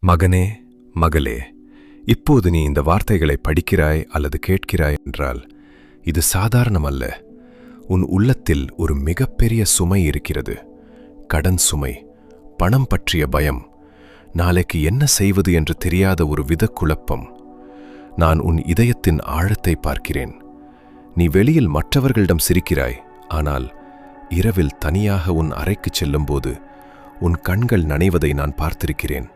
மகனே, மகளே, இப்போது நீ இந்த வார்த்தைகளை படிக்கிறாய் அல்லது கேட்கிறாய் என்றால் இது சாதாரணமல்ல. உன் உள்ளத்தில் ஒரு மிகப்பெரிய சுமை இருக்கிறது. கடன் சுமை, பணம் பற்றிய பயம், நாளைக்கு என்ன செய்வது என்று தெரியாத ஒரு குழப்பம். நான் உன் இதயத்தின் ஆழத்தை பார்க்கிறேன். நீ வெளியில் மற்றவர்களிடம் சிரிக்கிறாய், ஆனால் இரவில் தனியாக உன் அறைக்குச் செல்லும்போது உன் கண்கள் நனைவதை நான் பார்த்திருக்கிறேன்.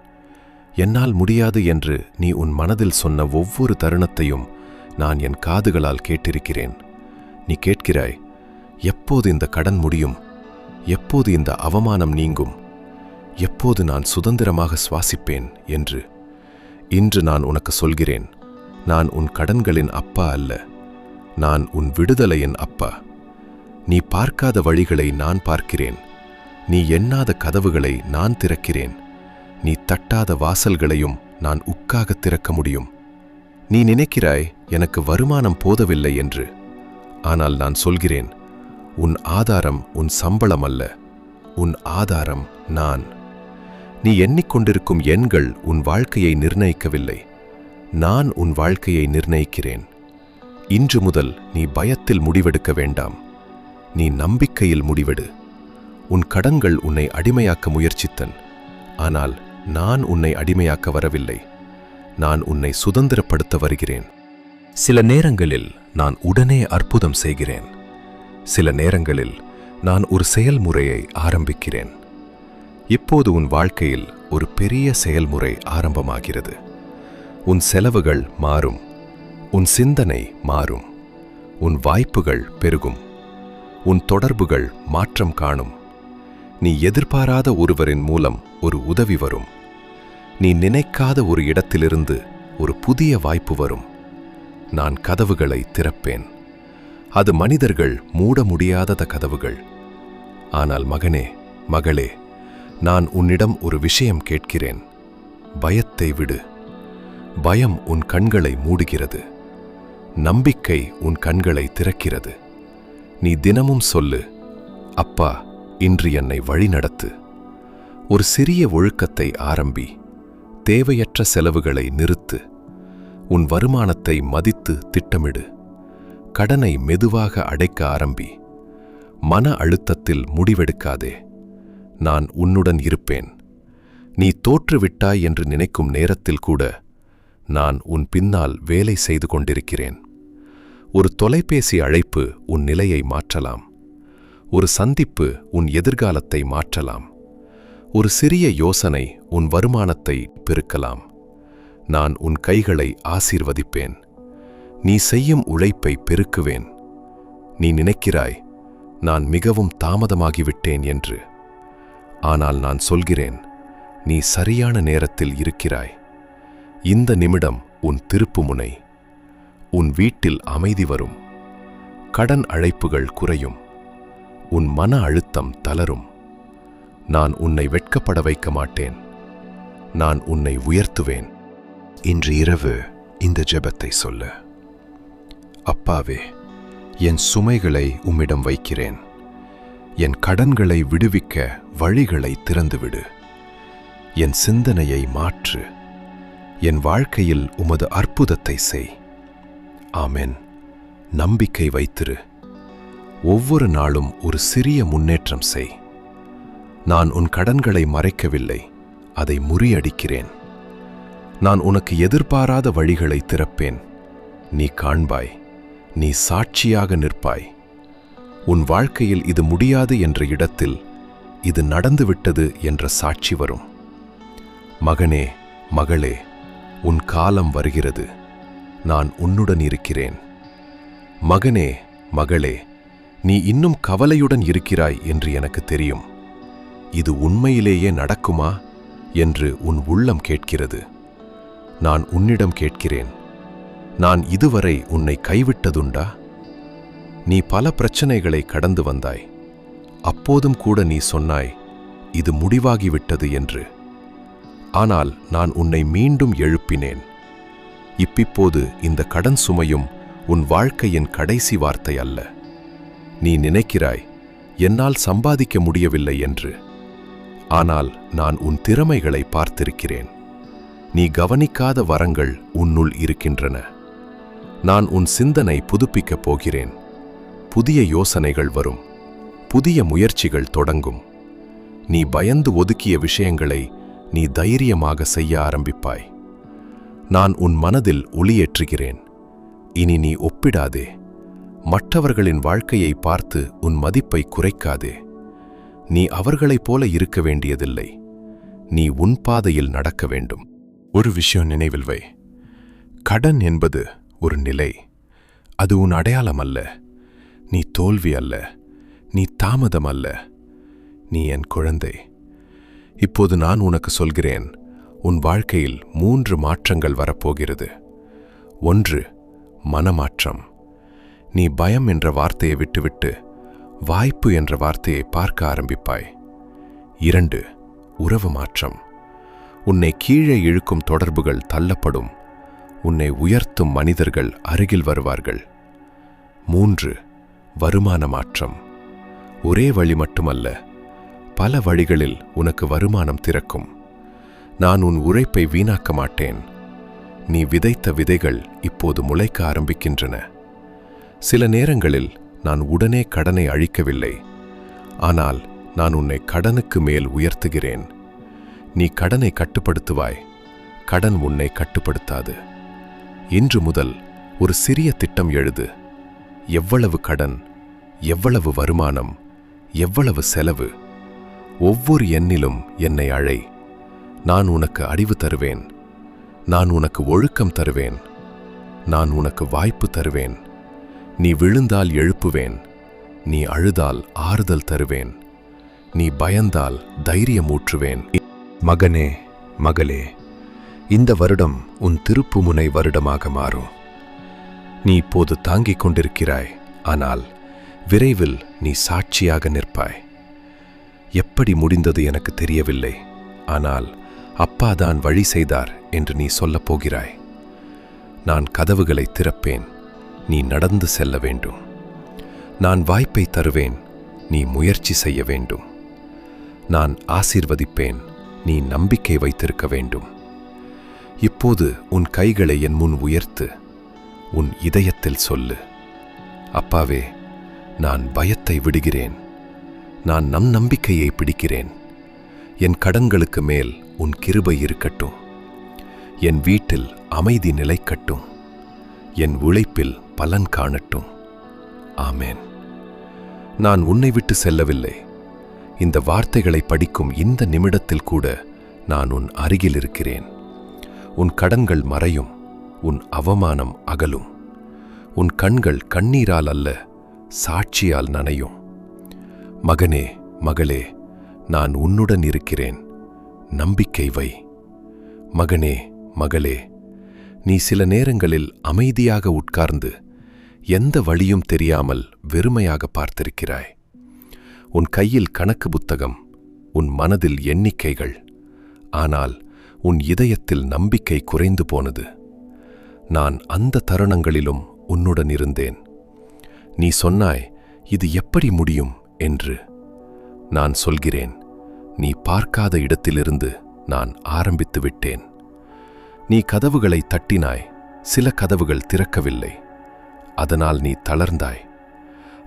என்னால் முடியாது என்று நீ உன் மனதில் சொன்ன ஒவ்வொரு தருணத்தையும் நான் என் காதுகளால் கேட்டிருக்கிறேன். நீ கேட்கிறாய், எப்போது இந்த கடன் முடியும்? எப்போது இந்த அவமானம் நீங்கும்? எப்போது நான் சுதந்திரமாக சுவாசிப்பேன் என்று. இன்று நான் உனக்கு சொல்கிறேன், நான் உன் கடன்களின் அப்பா அல்ல, நான் உன் விடுதலையின் அப்பா. நீ பார்க்காத வழிகளை நான் பார்க்கிறேன். நீ எண்ணாத கதவுகளை நான் திறக்கிறேன். நீ தட்டாத வாசல்களையும் நான் உக்காக திறக்க முடியும். நீ நினைக்கிறாய் எனக்கு வருமானம் போதவில்லை என்று. ஆனால் நான் சொல்கிறேன், உன் ஆதாரம் உன் சம்பளம் அல்ல, உன் ஆதாரம் நான். நீ எண்ணிக்கொண்டிருக்கும் எண்கள் உன் வாழ்க்கையை நிர்ணயிக்கவில்லை, நான் உன் வாழ்க்கையை நிர்ணயிக்கிறேன். இன்று முதல் நீ பயத்தில் முடிவெடுக்க வேண்டாம், நீ நம்பிக்கையில் முடிவெடு. உன் கடன்கள் உன்னை அடிமையாக்க முயற்சித்தன், ஆனால் நான் உன்னை அடிமையாக்க வரவில்லை, நான் உன்னை சுதந்திரப்படுத்த வருகிறேன். சில நேரங்களில் நான் உடனே அற்புதம் செய்கிறேன். சில நேரங்களில் நான் ஒரு செயல்முறையை ஆரம்பிக்கிறேன். இப்போது உன் வாழ்க்கையில் ஒரு பெரிய செயல்முறை ஆரம்பமாகிறது. உன் செலவுகள் மாறும், உன் சிந்தனை மாறும், உன் வாய்ப்புகள் பெருகும், உன் தொடர்புகள் மாற்றம் காணும். நீ எதிர்பாராத ஒருவரின் மூலம் ஒரு உதவி வரும். நீ நினைக்காத ஒரு இடத்திலிருந்து ஒரு புதிய வாய்ப்பு வரும். நான் கதவுகளை திறப்பேன். அது மனிதர்கள் மூட முடியாத கதவுகள். ஆனால் மகனே, மகளே, நான் உன்னிடம் ஒரு விஷயம் கேட்கிறேன். பயத்தை விடு. பயம் உன் கண்களை மூடுகிறது. நம்பிக்கை உன் கண்களை திறக்கிறது. நீ தினமும் சொல்லு, அப்பா, இன்று என்னை வழிநடத்து. ஒரு சிறிய ஒழுக்கத்தை ஆரம்பி. தேவையற்ற செலவுகளை நிறுத்து. உன் வருமானத்தை மதித்து திட்டமிடு. கடனை மெதுவாக அடைக்க ஆரம்பி. மன அழுத்தத்தில் முடிவெடுக்காதே. நான் உன்னுடன் இருப்பேன். நீ தோற்றுவிட்டாய் என்று நினைக்கும் நேரத்தில் கூட நான் உன் பின்னால் வேலை செய்து கொண்டிருக்கிறேன். ஒரு தொலைபேசி அழைப்பு உன் நிலையை மாற்றலாம். ஒரு சந்திப்பு உன் எதிர்காலத்தை மாற்றலாம். ஒரு சிறிய யோசனை உன் வருமானத்தை பெருக்கலாம். நான் உன் கைகளை ஆசீர்வதிப்பேன். நீ செய்யும் உழைப்பை பெருக்குவேன். நீ நினைக்கிறாய், நான் மிகவும் தாமதமாகிவிட்டேன் என்று. ஆனால் நான் சொல்கிறேன், நீ சரியான நேரத்தில் இருக்கிறாய். இந்த நிமிடம் உன் திருப்புமுனை. உன் வீட்டில் அமைதி வரும். கடன் அழைப்புகள் குறையும். உன் மன அழுத்தம் தளரும். நான் உன்னை வெட்கப்பட வைக்க மாட்டேன். நான் உன்னை உயர்த்துவேன். இன்று இரவு இந்த ஜெபத்தை சொல்ல. அப்பாவே, என் சுமைகளை உம்மிடம் வைக்கிறேன். என் கடன்களை விடுவிக்க வழிகளை திறந்துவிடு. என் சிந்தனையை மாற்று. என் வாழ்க்கையில் உமது அற்புதத்தை செய். ஆமென். நம்பிக்கை வைத்திரு. ஒவ்வொரு நாளும் ஒரு சிறிய முன்னேற்றம் செய். நான் உன் கடன்களை மறைக்கவில்லை, அதை முறியடிக்கிறேன். நான் உனக்கு எதிர்பாராத வழிகளை திறப்பேன். நீ காண்பாய், நீ சாட்சியாக நிற்பாய். உன் வாழ்க்கையில் இது முடியாது என்ற இடத்தில் இது நடந்துவிட்டது என்ற சாட்சி வரும். மகனே, மகளே, உன் காலம் வருகிறது. நான் உன்னுடன் இருக்கிறேன். மகனே, மகளே, நீ இன்னும் கவலையுடன் இருக்கிறாய் என்று எனக்கு தெரியும். இது உண்மையிலேயே நடக்குமா என்று உன் உள்ளம் கேட்கிறது. நான் உன்னிடம் கேட்கிறேன், நான் இதுவரை உன்னை கைவிட்டதுண்டா? நீ பல பிரச்சனைகளை கடந்து வந்தாய். அப்போதும் கூட நீ சொன்னாய், இது முடிவாகிவிட்டது என்று. ஆனால் நான் உன்னை மீண்டும் எழுப்பினேன். இப்போது இந்த கடன் சுமையும் உன் வாழ்க்கையின் கடைசி வார்த்தை அல்ல. நீ நினைக்கிறாய், என்னால் சம்பாதிக்க முடியவில்லை என்று. ஆனால் நான் உன் திறமைகளை பார்த்திருக்கிறேன். நீ கவனிக்காத வரங்கள் உன்னுள் இருக்கின்றன. நான் உன் சிந்தனை புதுப்பிக்கப் போகிறேன். புதிய யோசனைகள் வரும். புதிய முயற்சிகள் தொடங்கும். நீ பயந்து ஒதுக்கிய விஷயங்களை நீ தைரியமாக செய்ய ஆரம்பிப்பாய். நான் உன் மனதில் ஒளியேற்றுகிறேன். இனி நீ ஒப்பிடாதே. மற்றவர்களின் வாழ்க்கையை பார்த்து உன் மதிப்பை குறைக்காதே. நீ அவர்களைப் போல இருக்க வேண்டியதில்லை. நீ உன் பாதையில் நடக்க வேண்டும். ஒரு விஷயம் நினைவில் வை. கடன் என்பது ஒரு நிலை. அது உன் அடையாளம் அல்ல. நீ தோல்வி அல்ல. நீ தாமதம் அல்ல. நீ என் குழந்தை. இப்போது நான் உனக்கு சொல்கிறேன், உன் வாழ்க்கையில் 3 மாற்றங்கள் வரப்போகிறது. 1, மனமாற்றம். நீ பயம் என்ற வார்த்தையை விட்டுவிட்டு வாய்ப்பு என்ற வார்த்தையை பார்க்க ஆரம்பிப்பாய். 2, உறவு மாற்றம். உன்னை கீழே இழுக்கும் தொடர்புகள் தள்ளப்படும். உன்னை உயர்த்தும் மனிதர்கள் அருகில் வருவார்கள். 3, வருமான மாற்றம். ஒரே வழி மட்டுமல்ல, பல வழிகளில் உனக்கு வருமானம் திறக்கும். நான் உன் உழைப்பை வீணாக்க மாட்டேன். நீ விதைத்த விதைகள் இப்போது முளைக்க ஆரம்பிக்கின்றன. சில நேரங்களில் நான் உடனே கடனை அழிக்கவில்லை. ஆனால் நான் உன்னை கடனுக்கு மேல் உயர்த்துகிறேன். நீ கடனை கட்டுப்படுத்துவாய். கடன் உன்னை கட்டுப்படுத்தாது. இன்று முதல் ஒரு சிறிய திட்டம் எழுது. எவ்வளவு கடன், எவ்வளவு வருமானம், எவ்வளவு செலவு. ஒவ்வொரு எண்ணிலும் என்னை அழை. நான் உனக்கு அறிவு தருவேன். நான் உனக்கு ஒழுக்கம் தருவேன். நான் உனக்கு வாய்ப்பு தருவேன். நீ விழுந்தால் எழுப்புவேன். நீ அழுதால் ஆறுதல் தருவேன். நீ பயந்தால் தைரியமூற்றுவேன். மகனே, மகளே, இந்த வருடம் உன் திருப்புமுனை வருடமாக மாறும். நீ இப்போது தாங்கிக் கொண்டிருக்கிறாய். ஆனால் விரைவில் நீ சாட்சியாக நிற்பாய். எப்படி முடிந்தது எனக்கு தெரியவில்லை. ஆனால் அப்பா தான் வழி செய்தார் என்று நீ சொல்லப் போகிறாய். நான் கதவுகளை திறப்பேன். நீ நடந்து செல்ல வேண்டும். நான் வாய்ப்பை தருவேன். நீ முயற்சி செய்ய வேண்டும். நான் ஆசீர்வதிப்பேன். நீ நம்பிக்கை வைத்திருக்க வேண்டும். இப்போது உன் கைகளை என் முன் உயர்த்து. உன் இதயத்தில் சொல்லு, அப்பாவே, நான் பயத்தை விடுகிறேன். நான் நம்பிக்கையை பிடிக்கிறேன். என் கடன்களுக்கு மேல் உன் கிருபை இருக்கட்டும். என் வீட்டில் அமைதி நிலைக்கட்டும். என் உழைப்பில் பலன் காணட்டும். ஆமேன். நான் உன்னை விட்டு செல்லவில்லை. இந்த வார்த்தைகளை படிக்கும் இந்த நிமிடத்தில் கூட நான் உன் அருகில் இருக்கிறேன். உன் கடன்கள் மறையும். உன் அவமானம் அகலும். உன் கண்கள் கண்ணீரால் அல்ல, சாட்சியால் நனையும். மகனே, மகளே, நான் உன்னுடன் இருக்கிறேன். நம்பிக்கை வை. மகனே, மகளே, நீ சில நேரங்களில் அமைதியாக உட்கார்ந்து எந்த வழியும் தெரியாமல் வெறுமையாக பார்த்திருக்கிறாய். உன் கையில் கணக்கு புத்தகம், உன் மனதில் எண்ணிக்கைகள். ஆனால் உன் இதயத்தில் நம்பிக்கை குறைந்து போனது. நான் அந்த தருணங்களிலும் உன்னுடன் இருந்தேன். நீ சொன்னாய், இது எப்படி முடியும் என்று. நான் சொல்கிறேன், நீ பார்க்காத இடத்திலிருந்து நான் ஆரம்பித்து விட்டேன். நீ கதவுகளை தட்டினாய். சில கதவுகள் திறக்கவில்லை. அதனால் நீ தளர்ந்தாய்.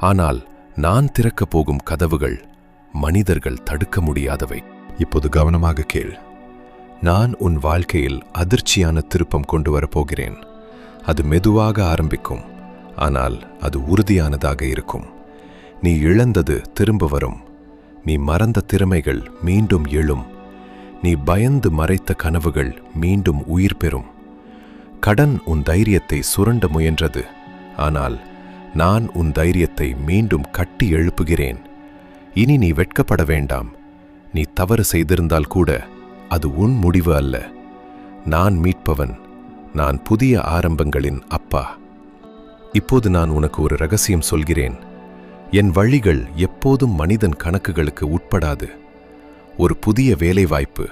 ஆனால் நான் திறக்கப் போகும் கதவுகள் மனிதர்கள் தடுக்க முடியாதவை. இப்போது கவனமாக கேள். நான் உன் வாழ்க்கையில் அதிர்ச்சியான திருப்பம் கொண்டு வரப்போகிறேன். அது மெதுவாக ஆரம்பிக்கும். ஆனால் அது உறுதியானதாக இருக்கும். நீ இழந்தது திரும்ப வரும். நீ மறந்த திறமைகள் மீண்டும் எழும். நீ பயந்து மறைத்த கனவுகள் மீண்டும் உயிர் பெறும். கடன் உன் தைரியத்தை சுரண்ட முயன்றது. ஆனால் நான் உன் தைரியத்தை மீண்டும் கட்டி எழுப்புகிறேன். இனி நீ வெட்கப்பட வேண்டாம். நீ தவறு செய்திருந்தால் கூட அது உன் முடிவு அல்ல. நான் மீட்பவன். நான் புதிய ஆரம்பங்களின் அப்பா. இப்போது நான் உனக்கு ஒரு ரகசியம் சொல்கிறேன். என் வழிகள் எப்போதும் மனிதன் கணக்குகளுக்கு உட்படாது. ஒரு புதிய வேலைவாய்ப்பு,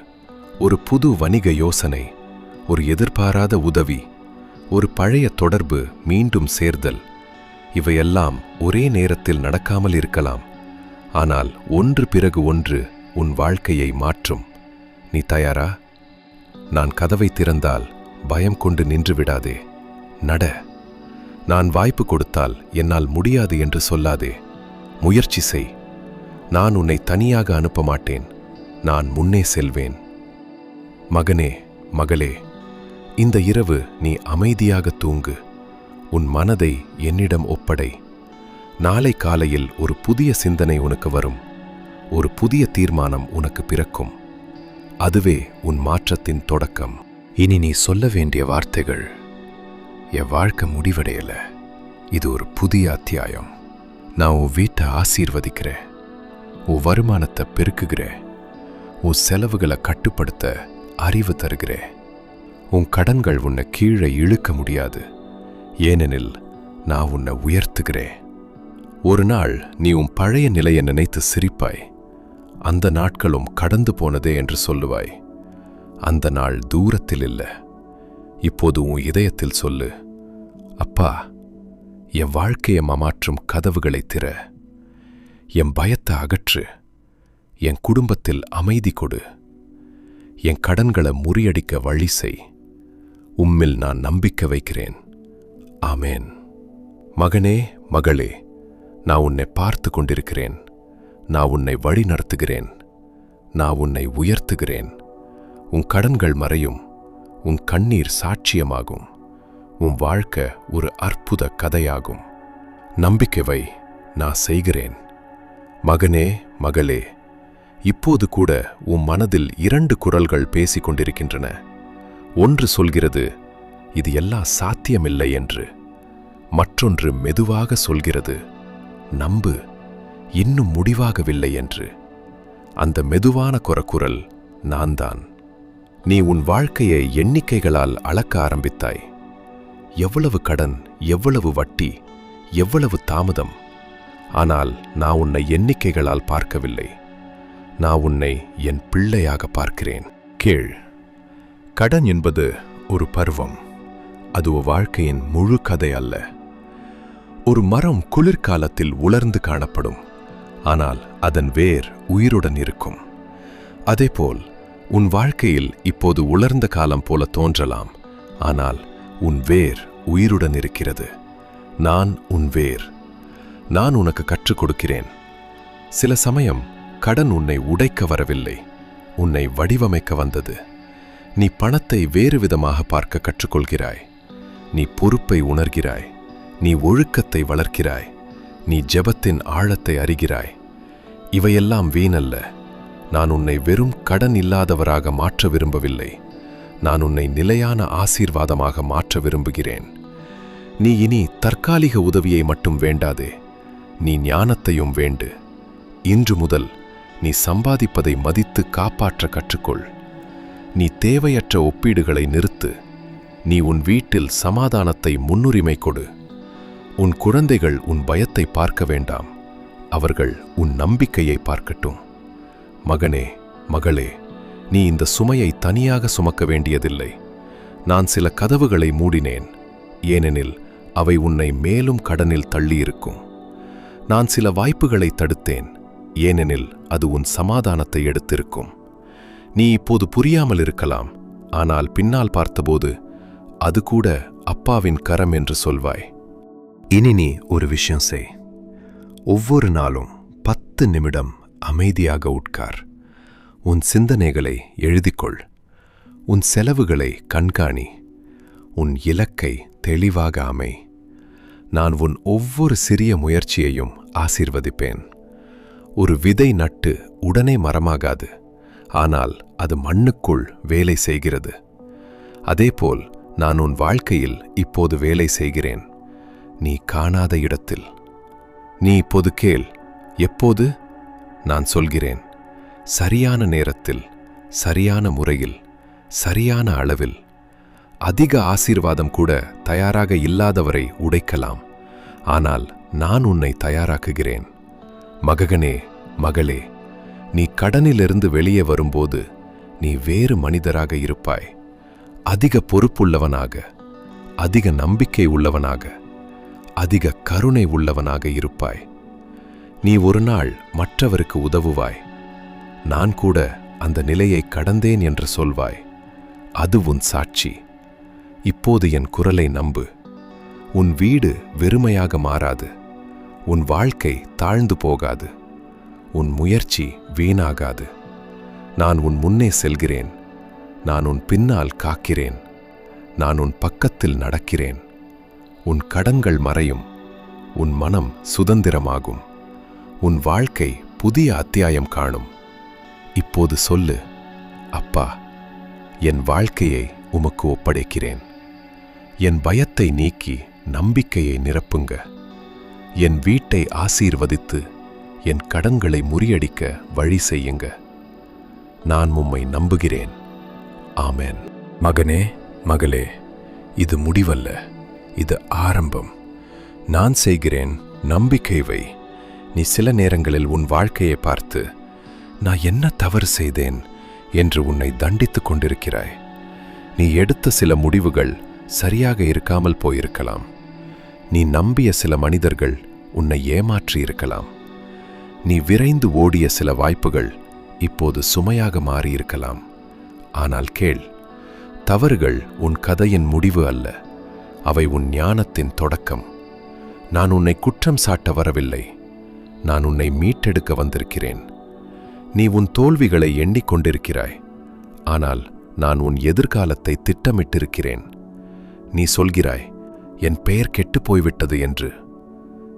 ஒரு புது வணிக யோசனை, ஒரு எதிர்பாராத உதவி, ஒரு பழைய தொடர்பு மீண்டும் சேர்தல், இவையெல்லாம் ஒரே நேரத்தில் நடக்காமல் இருக்கலாம். ஆனால் ஒன்று பிறகு ஒன்று உன் வாழ்க்கையை மாற்றும். நீ தயாரா? நான் கதவை திறந்தால் பயம் கொண்டு நின்று விடாதே. நட. நான் வாய்ப்பு கொடுத்தால் என்னால் முடியாது என்று சொல்லாதே. முயற்சி செய். நான் உன்னை தனியாக அனுப்ப மாட்டேன். நான் முன்னே செல்வேன். மகனே, மகளே, இந்த இரவு நீ அமைதியாக தூங்கு. உன் மனதை என்னிடம் ஒப்படை. நாளை காலையில் ஒரு புதிய சிந்தனை உனக்கு வரும். ஒரு புதிய தீர்மானம் உனக்கு பிறக்கும். அதுவே உன் மாற்றத்தின் தொடக்கம். இனி நீ சொல்ல வேண்டிய வார்த்தைகள்: என் வாழ்க்கை முடிவடையல, இது ஒரு புதிய அத்தியாயம். நான் உன் வீட்டை ஆசீர்வதிக்கிறேன். உன் வருமானத்தை பெருக்குகிறேன். உன் செலவுகளை கட்டுப்படுத்த அறிவு தருகிறேன். உன் கடன்கள் உன்னை கீழே இழுக்க முடியாது, ஏனெனில் நான் உன்னை உயர்த்துகிறேன். ஒரு நாள் நீ உன் பழைய நிலையை நினைத்து சிரிப்பாய். அந்த நாட்களும் கடந்து போனதே என்று சொல்லுவாய். அந்த நாள் தூரத்தில் இல்லை, இப்போது உன் இதயத்தில் சொல்லு: அப்பா, என் வாழ்க்கையை மாற்றும் கதவுகளை திற. என் பயத்தை அகற்று. என் குடும்பத்தில் அமைதி கொடு. என் கடன்களை முறியடிக்க வழி செய். உம்மில் நான் நம்பிக்கை வைக்கிறேன். ஆமேன். மகனே, மகளே, நான் உன்னை பார்த்து கொண்டிருக்கிறேன். நான் உன்னை வழி நடத்துகிறேன். நான் உன்னை உயர்த்துகிறேன். உன் கடன்கள் மறையும். உன் கண்ணீர் சாட்சியமாகும். உன் வாழ்க்கை ஒரு அற்புத கதையாகும். நம்பிக்கை வை, நான் செய்கிறேன். மகனே, மகளே, இப்போது கூட உன் மனதில் 2 குரல்கள் பேசிக் கொண்டிருக்கின்றன. ஒன்று சொல்கிறது, இது எல்லாம் சாத்தியமில்லை என்று. மற்றொன்று மெதுவாக சொல்கிறது, நம்பு, இன்னும் முடிவாகவில்லை என்று. அந்த மெதுவான குரல் நான் தான். நீ உன் வாழ்க்கையை எண்ணிக்கைகளால் அளக்க ஆரம்பித்தாய். எவ்வளவு கடன், எவ்வளவு வட்டி, எவ்வளவு தாமதம். ஆனால் நான் உன்னை எண்ணிக்கைகளால் பார்க்கவில்லை. நான் உன்னை என் பிள்ளையாக பார்க்கிறேன். கேள். கடன் என்பது ஒரு பருவம். அது வாழ்க்கையின் முழு கதை அல்ல. ஒரு மரம் குளிர்காலத்தில் உலர்ந்து காணப்படும், ஆனால் அதன் வேர் உயிருடன் இருக்கும். அதேபோல் உன் வாழ்க்கையில் இப்போது உலர்ந்த காலம் போல தோன்றலாம், ஆனால் உன் வேர் உயிருடன் இருக்கிறது. நான் உன் வேர். நான் உனக்கு கற்றுக் கொடுக்கிறேன். சில சமயம் கடன் உன்னை உடைக்க வரவில்லை, உன்னை வடிவமைக்க வந்தது. நீ பணத்தை வேறு விதமாக பார்க்க கற்றுக்கொள்கிறாய். நீ பொறுப்பை உணர்கிறாய். நீ ஒழுக்கத்தை வளர்க்கிறாய். நீ ஜெபத்தின் ஆழத்தை அறிகிறாய். இவையெல்லாம் வீணல்ல. நான் உன்னை வெறும் கடன் இல்லாதவராக மாற்ற விரும்பவில்லை. நான் உன்னை நிலையான ஆசீர்வாதமாக மாற்ற விரும்புகிறேன். நீ இனி தற்காலிக உதவியை மட்டும் வேண்டாதே, நீ ஞானத்தையும் வேண்டு. இன்று முதல் நீ சம்பாதிப்பதை மதித்து காப்பாற்ற கற்றுக்கொள். நீ தேவையற்ற ஒப்பீடுகளை நிறுத்து. நீ உன் வீட்டில் சமாதானத்தை முன்னுரிமை கொடு. உன் குழந்தைகள் உன் பயத்தை பார்க்க வேண்டாம், அவர்கள் உன் நம்பிக்கையை பார்க்கட்டும். மகனே, மகளே, நீ இந்த சுமையை தனியாக சுமக்க வேண்டியதில்லை. நான் சில கதவுகளை மூடினேன், ஏனெனில் அவை உன்னை மேலும் கடனில் தள்ளியிருக்கும். நான் சில வாய்ப்புகளை தடுத்தேன், ஏனெனில் அது உன் சமாதானத்தை எடுத்திருக்கும். நீ இப்போது புரியாமல் இருக்கலாம், ஆனால் பின்னால் பார்த்தபோது அது கூட அப்பாவின் கரம் என்று சொல்வாய். இனி நீ ஒரு விஷயம் செய். ஒவ்வொரு நாளும் 10 நிமிடம் அமைதியாக உட்கார். உன் சிந்தனைகளை எழுதிக்கொள். உன் செலவுகளை கண்காணி. உன் இலக்கை தெளிவாக அமை. நான் உன் ஒவ்வொரு சிறிய முயற்சியையும் ஆசீர்வதிப்பேன். ஒரு விதை நட்டு உடனே மரமாகாது, ஆனால் அது மண்ணுக்குள் வேலை செய்கிறது. அதேபோல் நான் உன் வாழ்க்கையில் இப்போது வேலை செய்கிறேன், நீ காணாத இடத்தில். நீ இப்போது கேள். எப்போது? நான் சொல்கிறேன். சரியான நேரத்தில், சரியான முறையில், சரியான அளவில். அதிக ஆசீர்வாதம் கூட தயாராக இல்லாதவரை உடைக்கலாம், ஆனால் நான் உன்னை தயாராக்குகிறேன். மகனே, மகளே, நீ கடனிலிருந்து வெளியே வரும்போது நீ வேறு மனிதராக இருப்பாய். அதிக பொறுப்புள்ளவனாக, அதிக நம்பிக்கை உள்ளவனாக, அதிக கருணை உள்ளவனாக இருப்பாய். நீ ஒரு நாள் மற்றவருக்கு உதவுவாய். நான் கூட அந்த நிலையை கடந்தேன் என்று சொல்வாய். அது உன் சாட்சி. இப்போது என் குரலை நம்பு. உன் வீடு வெறுமையாக மாறாது. உன் வாழ்க்கை தாழ்ந்து போகாது. உன் முயற்சி வீணாகாது. நான் உன் முன்னே செல்கிறேன். நான் உன் பின்னால் காக்கிறேன். நான் உன் பக்கத்தில் நடக்கிறேன். உன் கடன்கள் மறையும். உன் மனம் சுதந்திரமாகும். உன் வாழ்க்கை புதிய அத்தியாயம் காணும். இப்போது சொல்லு, அப்பா, என் வாழ்க்கையை உமக்கு ஒப்படைக்கிறேன். என் பயத்தை நீக்கி நம்பிக்கையை நிரப்புங்க. என் வீட்டை ஆசீர்வதித்து என் கடன்களை முறியடிக்க வழி செய்யுங்க. நான் உம்மை நம்புகிறேன். ஆமென். மகனே, மகளே, இது முடிவல்ல, இது ஆரம்பம். நான் செய்கிறேன், நம்பிக்கை வை. நீ சில நேரங்களில் உன் வாழ்க்கையை பார்த்து, நான் என்ன தவறு செய்தேன் என்று உன்னை தண்டித்துக் கொண்டிருக்கிறாய். நீ எடுத்த சில முடிவுகள் சரியாக இருக்காமல் போயிருக்கலாம். நீ நம்பிய சில மனிதர்கள் உன்னை ஏமாற்றி இருக்கலாம். நீ விரைந்து ஓடிய சில வாய்ப்புகள் இப்போது சுமையாக மாறியிருக்கலாம். ஆனால் கேள், தவறுகள் உன் கதையின் முடிவு அல்ல, அவை உன் ஞானத்தின் தொடக்கம். நான் உன்னை குற்றம் சாட்ட வரவில்லை, நான் உன்னை மீட்டெடுக்க வந்திருக்கிறேன். நீ உன் தோல்விகளை எண்ணிக்கொண்டிருக்கிறாய், ஆனால் நான் உன் எதிர்காலத்தை திட்டமிட்டிருக்கிறேன். நீ சொல்கிறாய், என் பெயர் கெட்டுப் போய்விட்டது என்று.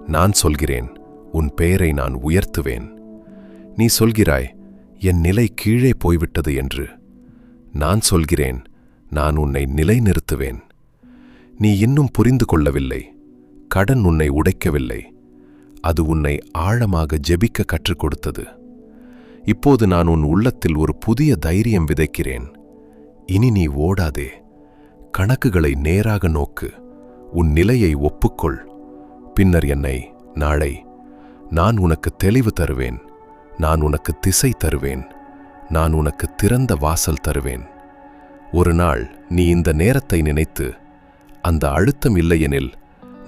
நான் சொல்கிறேன், உன் பெயரை நான் உயர்த்துவேன். நீ சொல்கிறாய், என் நிலை கீழே போய்விட்டது என்று. நான் சொல்கிறேன், நான் உன்னை நிலைநிறுத்துவேன். நீ இன்னும் புரிந்து கொள்ளவில்லை. கடன் உன்னை உடைக்கவில்லை, அது உன்னை ஆழமாக ஜெபிக்க கற்றுக் கொடுத்தது. இப்போது நான் உன் உள்ளத்தில் ஒரு புதிய தைரியம் விதைக்கிறேன். இனி நீ ஓடாதே. கணக்குகளை நேராக நோக்கு. உன் நிலையை ஒப்புக்கொள். பின்னர் என்னை, நாளை, நான் உனக்கு தெளிவு தருவேன். நான் உனக்கு திசை தருவேன். நான் உனக்கு திறந்த வாசல் தருவேன். ஒரு நாள் நீ இந்த நேரத்தை நினைத்து, அந்த அழுத்தம் இல்லையெனில்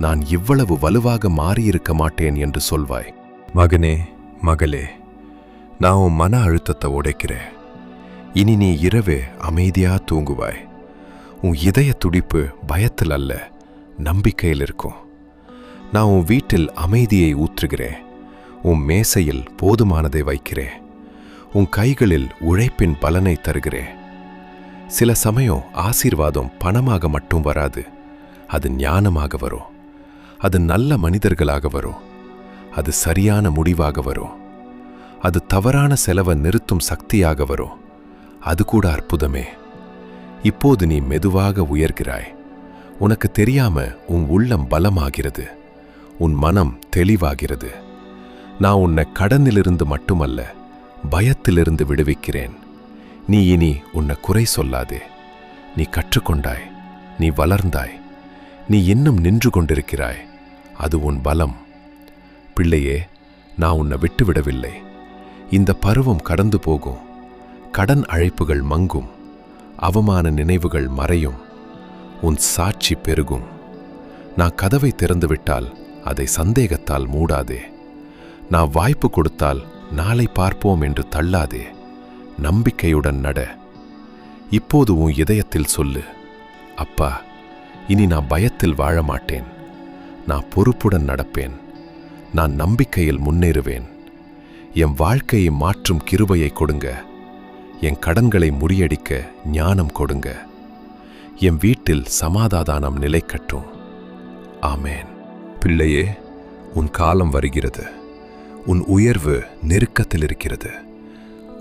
நான் இவ்வளவு வலுவாக மாறியிருக்க மாட்டேன் என்று சொல்வாய். மகனே, மகளே, நான் உன் மன அழுத்தத்தை உடைக்கிறேன். இனி நீ இரவே அமைதியா தூங்குவாய். உன் இதய துடிப்பு பயத்தில் அல்ல, நம்பிக்கையில் இருக்கும். நான் உன் வீட்டில் அமைதியை ஊற்றுகிறேன். உன் மேசையில் போதுமானதை வைக்கிறேன். உன் கைகளில் உழைப்பின் பலனை தருகிறேன். சில சமயம் ஆசீர்வாதம் பணமாக மட்டும் வராது, அது ஞானமாக வரும். அது நல்ல மனிதர்களாக வரும். அது சரியான முடிவாக வரும். அது தவறான செலவை நிறுத்தும் சக்தியாக வரும். அது கூட அற்புதமே. இப்போது நீ மெதுவாக உயர்கிறாய். உனக்கு தெரியாம உன் உள்ளம் பலமாகிறது. உன் மனம் தெளிவாகிறது. நான் உன்னை கடனிலிருந்து மட்டுமல்ல, பயத்திலிருந்து விடுவிக்கிறேன். நீ இனி உன்னை குறை சொல்லாதே. நீ கற்றுக்கொண்டாய், நீ வளர்ந்தாய், நீ இன்னும் நின்று கொண்டிருக்கிறாய். அது உன் பலம். பிள்ளையே, நான் உன்னை விட்டுவிடவில்லை. இந்த பருவம் கடந்து போகும். கடன் அழைப்புகள் மங்கும். அவமான நினைவுகள் மறையும். உன் சாட்சி பெருகும். நான் கதவை திறந்துவிட்டால் அதை சந்தேகத்தால் மூடாதே. நான் வாய்ப்பு கொடுத்தால் நாளை பார்ப்போம் என்று தள்ளாதே. நம்பிக்கையுடன் நட. இப்போது உன் இதயத்தில் சொல்லு, அப்பா, இனி நான் பயத்தில் வாழ மாட்டேன். நான் பொறுப்புடன் நடப்பேன். நான் நம்பிக்கையில் முன்னேறுவேன். என் வாழ்க்கையை மாற்றும் கிருபையை கொடுங்க. என் கடன்களை முறியடிக்க ஞானம் கொடுங்க. என் வீட்டில் சமாதானம் நிலைக்கட்டும். ஆமேன். பிள்ளையே, உன் காலம் வருகிறது. உன் உயர்வு நெருக்கத்தில் இருக்கிறது.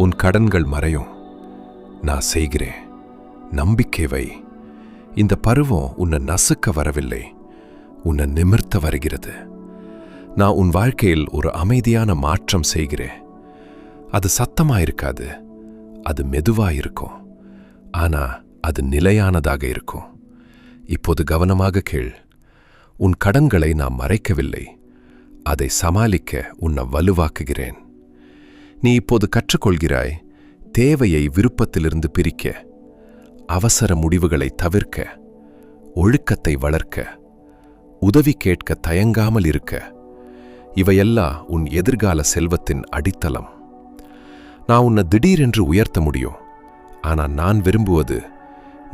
உன் கடன்கள் மறையும். நான் செய்கிறேன். நம்பிக்கை வை. இந்த பருவம் உன்னை நசுக்க வரவில்லை, உன்னை நிமிர்த்த வருகிறது. நான் உன் வாழ்க்கையில் ஒரு அமைதியான மாற்றம் செய்கிறேன். அது சத்தமாயிருக்காது, அது மெதுவாயிருக்கும். ஆனா அது நிலையானதாக இருக்கும். இப்போது கவனமாக கேள். உன் கடன்களை நான் மறைக்கவில்லை, அதை சமாளிக்க உன்னை வலுவாக்குகிறேன். நீ இப்போது கற்றுக்கொள்கிறாய் தேவையை விருப்பத்திலிருந்து பிரிக்க, அவசர முடிவுகளை தவிர்க்க, ஒழுக்கத்தை வளர்க்க, உதவி கேட்க தயங்காமல் இருக்க. இவையெல்லாம் உன் எதிர்கால செல்வத்தின் அடித்தளம். நான் உன்னை திடீரென்று உயர்த்த முடியும், ஆனால் நான் விரும்புவது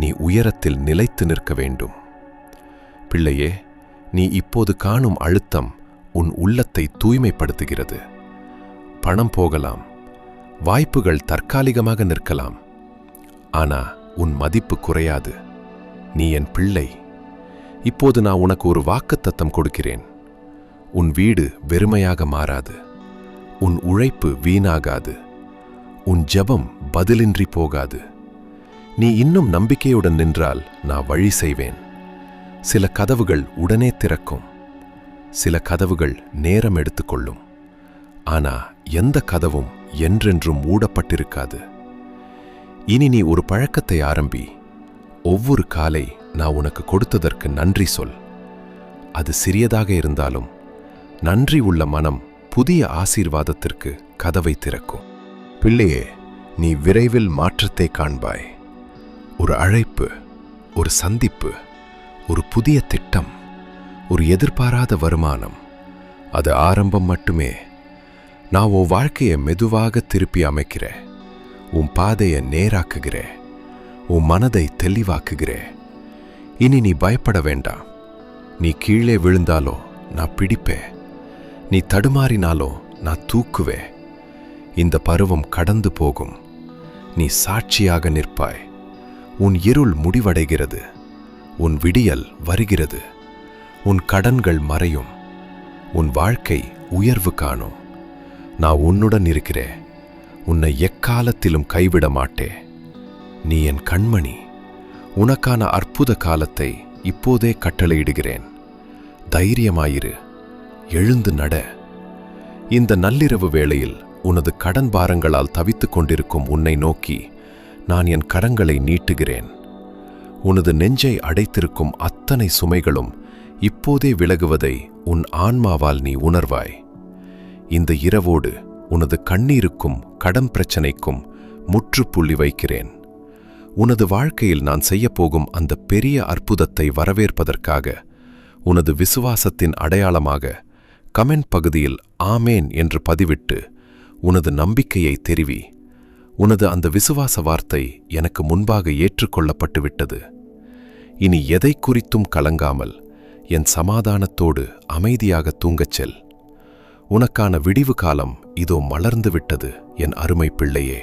நீ உயரத்தில் நிலைத்து நிற்க வேண்டும். பிள்ளையே, நீ இப்போது காணும் அழுத்தம் உன் உள்ளத்தை தூய்மைப்படுத்துகிறது. பணம் போகலாம், வாய்ப்புகள் தற்காலிகமாக நிற்கலாம், ஆனா உன் மதிப்பு குறையாது. நீ என் பிள்ளை. இப்போது நான் உனக்கு ஒரு வாக்குத்தத்தம் கொடுக்கிறேன். உன் வீடு வெறுமையாக மாறாது, உன் உழைப்பு வீணாகாது, உன் ஜெபம் பதிலின்றி போகாது. நீ இன்னும் நம்பிக்கையுடன் நின்றால் நான் வழி செய்வேன். சில கதவுகள் உடனே திறக்கும், சில கதவுகள் நேரம் எடுத்துக்கொள்ளும். ஆனா எந்த கதவும் என்றென்றும் மூடப்பட்டிருக்காது. இனி நீ ஒரு பழக்கத்தை ஆரம்பி. ஒவ்வொரு காலை நான் உனக்கு கொடுத்ததற்கு நன்றி சொல். அது சிறியதாக இருந்தாலும் நன்றி உள்ள மனம் புதிய ஆசீர்வாதத்திற்கு கதவை திறக்கும். பிள்ளையே, நீ விரைவில் மாற்றத்தை காண்பாய். ஒரு அழைப்பு, ஒரு சந்திப்பு, ஒரு புதிய திட்டம், ஒரு எதிர்பாராத வருமானம். அது ஆரம்பம் மட்டுமே. நான் உன் வாழ்க்கையை மெதுவாக திருப்பி அமைக்கிறேன். உன் பாதையை நேராக்குகிறேன். உன் மனதை தெளிவாக்குகிறேன். இனி நீ பயப்பட வேண்டாம். நீ கீழே விழுந்தாலோ நான் பிடிப்பேன். நீ தடுமாறினாலோ நான் தூக்குவேன். இந்த பருவம் கடந்து போகும். நீ சாட்சியாக நிற்பாய். உன் இருள் முடிவடைகிறது. உன் விடியல் வருகிறது. உன் கடன்கள் மறையும். உன் வாழ்க்கை உயர்வு காணும். நான் உன்னுடன் இருக்கிறேன். உன்னை எக்காலத்திலும் கைவிட மாட்டேன். நீ என் கண்மணி. உனக்கான அற்புத காலத்தை இப்போதே கட்டளையிடுகிறேன். தைரியமாயிரு. எழுந்து நட. இந்த நள்ளிரவு வேளையில் உனது கடன் பாரங்களால் தவித்துக் கொண்டிருக்கும் உன்னை நோக்கி நான் என் கரங்களை நீட்டுகிறேன். உனது நெஞ்சை அடைத்திருக்கும் அத்தனை சுமைகளும் இப்போதே விலகுவதை உன் ஆன்மாவால் நீ உணர்வாய். இந்த இரவோடு உனது கண்ணீருக்கும் கடன் பிரச்சனைக்கும் முற்றுப்புள்ளி வைக்கிறேன். உனது வாழ்க்கையில் நான் செய்யப்போகும் அந்த பெரிய அற்புதத்தை வரவேற்பதற்காக உனது விசுவாசத்தின் அடையாளமாக கமெண்ட் பகுதியில் ஆமேன் என்று பதிவிட்டு உனது நம்பிக்கையை தெரிவி. உனது அந்த விசுவாச வார்த்தை எனக்கு முன்பாக ஏற்றுக்கொள்ளப்பட்டு விட்டது. இனி எதை குறித்தும் கலங்காமல் என் சமாதானத்தோடு அமைதியாக தூங்கச் செல். உனக்கான விடிவு காலம் இதோ மலர்ந்து விட்டது என் அருமை பிள்ளையே.